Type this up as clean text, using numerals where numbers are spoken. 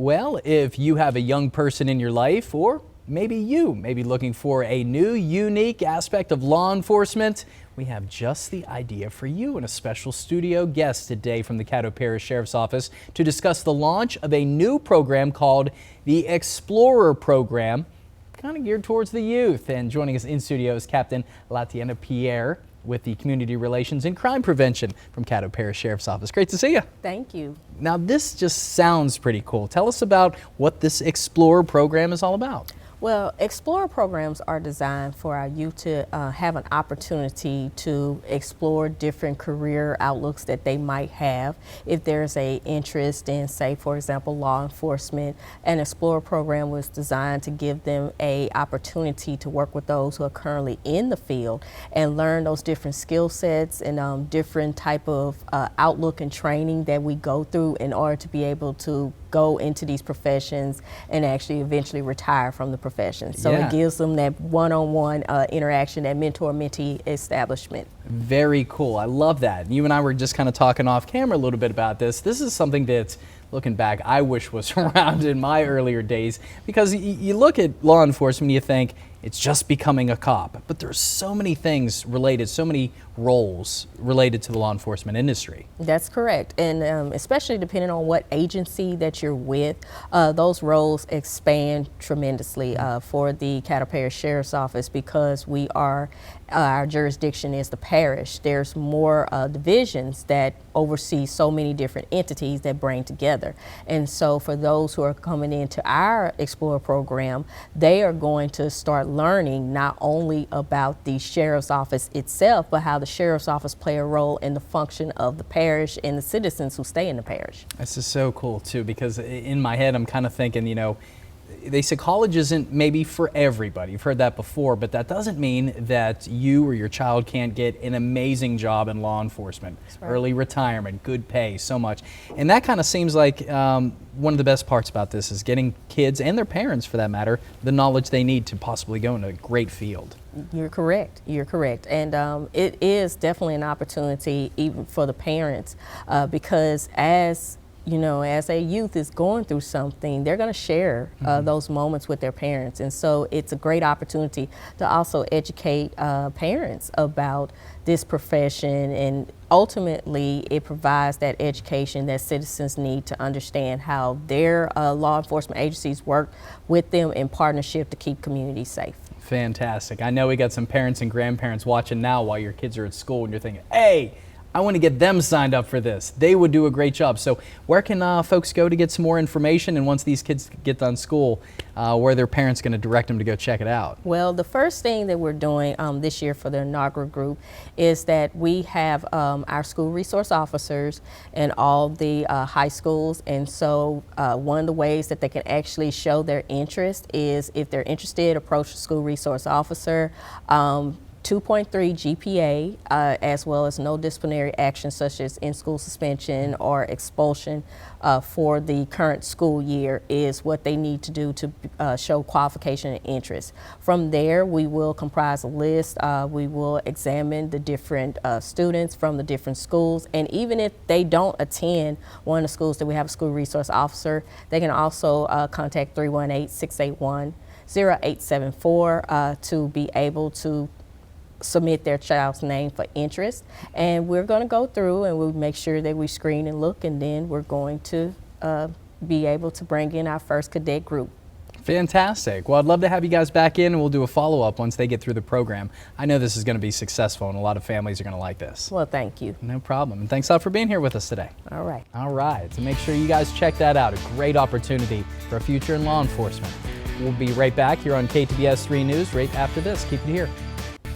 Well, if you have a young person in your life, or maybe you may be looking for a new, unique aspect of law enforcement, we have just the idea for you and a special studio guest today from the Caddo Parish Sheriff's Office to discuss the launch of a new program called the Explorer program, kind of geared towards the youth. And joining us in studio is Captain Latiana Pierre with the Community Relations and Crime Prevention from Caddo Parish Sheriff's Office. Great to see you. Thank you. Now, this just sounds pretty cool. Tell us about what this Explorer program is all about. Well, Explorer programs are designed for our youth to have an opportunity to explore different career outlooks that they might have. If there's an interest in, say, for example, law enforcement, an Explorer program was designed to give them an opportunity to work with those who are currently in the field and learn those different skill sets and different type of outlook and training that we go through in order to be able to go into these professions and actually eventually retire from the profession. So It gives them that one-on-one interaction, that mentor-mentee establishment. Very cool. I love that. You and I were just kind of talking off camera a little bit about this. This is something that, looking back, I wish was around in my earlier days, because you look at law enforcement and you think it's just becoming a cop, but there's so many things related, so many roles related to the law enforcement industry. That's correct, and especially depending on what agency that you're with, those roles expand tremendously for the Caddo Parish Sheriff's Office, because we are, our jurisdiction is the parish. There's more divisions that oversee so many different entities that bring together. And so for those who are coming into our Explorer program, they are going to start learning not only about the Sheriff's Office itself, but how the Sheriff's Office play a role in the function of the parish and the citizens who stay in the parish. This is so cool too, because in my head I'm kind of thinking, you know, they say college isn't maybe for everybody. You've heard that before, but that doesn't mean that you or your child can't get an amazing job in law enforcement. Right. Early retirement, good pay, so much. And that kind of seems like one of the best parts about this is getting kids, and their parents for that matter, the knowledge they need to possibly go in a great field. You're correct. You're correct. And it is definitely an opportunity even for the parents because as you know, as a youth is going through something, they're going to share those moments with their parents. And so it's a great opportunity to also educate parents about this profession, and ultimately it provides that education that citizens need to understand how their law enforcement agencies work with them in partnership to keep communities safe. Fantastic. I know we got some parents and grandparents watching now while your kids are at school, and you're thinking, hey, I want to get them signed up for this. They would do a great job. So where can folks go to get some more information? And once these kids get done school, where are their parents going to direct them to go check it out? Well, the first thing that we're doing this year for the inaugural group is that we have our school resource officers in all the high schools. And so one of the ways that they can actually show their interest is, if they're interested, approach the school resource officer. 2.3 GPA, as well as no disciplinary action such as in-school suspension or expulsion for the current school year is what they need to do to show qualification and interest. From there, we will comprise a list. We will examine the different students from the different schools, and even if they don't attend one of the schools that we have a school resource officer, they can also contact 318-681-0874 to be able to submit their child's name for interest. And we're going to go through and we'll make sure that we screen and look, and then we're going to be able to bring in our first cadet group. Fantastic. Well, I'd love to have you guys back in, and we'll do a follow-up once they get through the program. I know this is going to be successful, and a lot of families are going to like this. Well, thank you. No problem. And thanks a lot for being here with us today. All right. All right. So make sure you guys check that out. A great opportunity for a future in law enforcement. We'll be right back here on KTBS 3 News right after this. Keep it here.